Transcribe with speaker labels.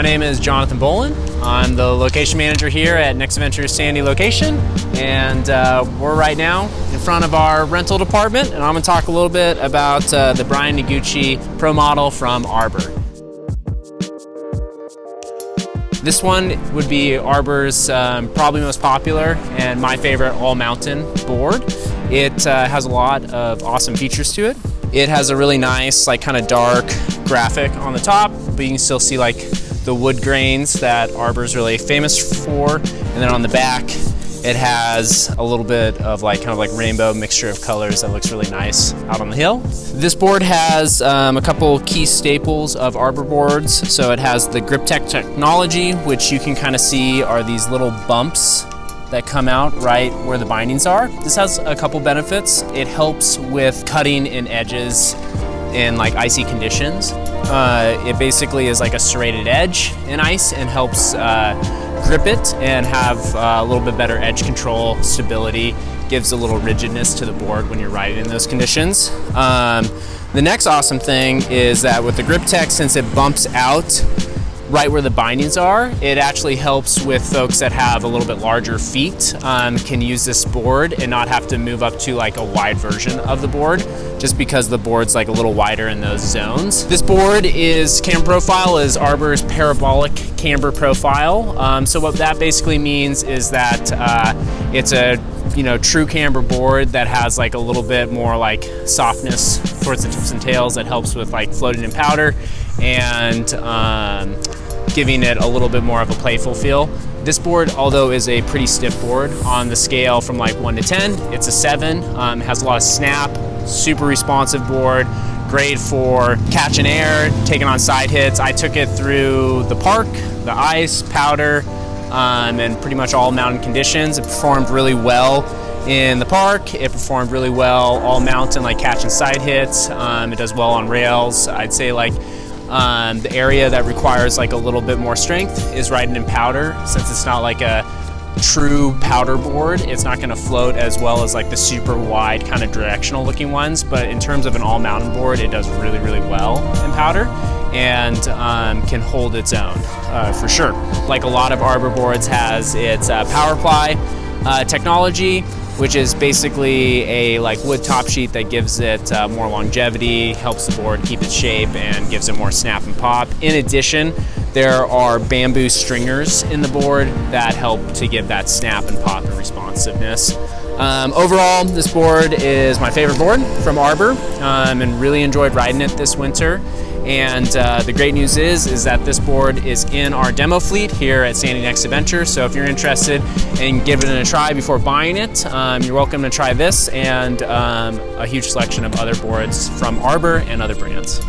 Speaker 1: name is Jonathan Bolin. I'm the location manager here at Next Adventure's Sandy location, and we're right now in front of our rental department, and I'm going to talk a little bit about the Bryan Iguchi Pro model from Arbor. This one would be Arbor's probably most popular and my favorite all-mountain board. It has a lot of awesome features to it. It has a really nice, like, kind of dark graphic on the top, but you can still see like the wood grains that Arbor's really famous for. And then on the back, it has a little bit of like kind of like rainbow mixture of colors that looks really nice out on the hill. This board has a couple key staples of Arbor boards. So it has the GripTech technology, which you can kind of see are these little bumps that come out right where the bindings are. This has a couple benefits. It helps with cutting in edges in like icy conditions. It basically is like a serrated edge in ice and helps grip it and have a little bit better edge control, stability, gives a little rigidness to the board when you're riding in those conditions. The next awesome thing is that with the GripTech, since it bumps out right where the bindings are, it actually helps with folks that have a little bit larger feet, can use this board and not have to move up to like a wide version of the board, just because the board's like a little wider in those zones. This board camber profile is Arbor's parabolic camber profile. So what that basically means is that it's a true camber board that has like a little bit more like softness towards the tips and tails that helps with like floating in powder and giving it a little bit more of a playful feel. This board, although is a pretty stiff board, on the scale from like 1 to 10, it's a 7. Has a lot of snap, super responsive board, great for catching air, taking on side hits. I took it through the park, the ice, powder, and pretty much all mountain conditions. It performed really well in the park. It performed really well all mountain, like catching side hits. It does well on rails. I'd say like the area that requires like a little bit more strength is riding in powder. Since it's not like a true powder board, it's not going to float as well as like the super wide kind of directional looking ones, but in terms of an all mountain board, it does really, really well in powder and can hold its own for sure. Like a lot of Arbor boards, has its power ply technology, which is basically a like wood top sheet that gives it more longevity, helps the board keep its shape, and gives it more snap and pop. In addition, there are bamboo stringers in the board that help to give that snap and pop and responsiveness. Overall, this board is my favorite board from Arbor, and really enjoyed riding it this winter. And the great news is that this board is in our demo fleet here at Sandy Next Adventure. So if you're interested in giving it a try before buying it, you're welcome to try this and a huge selection of other boards from Arbor and other brands.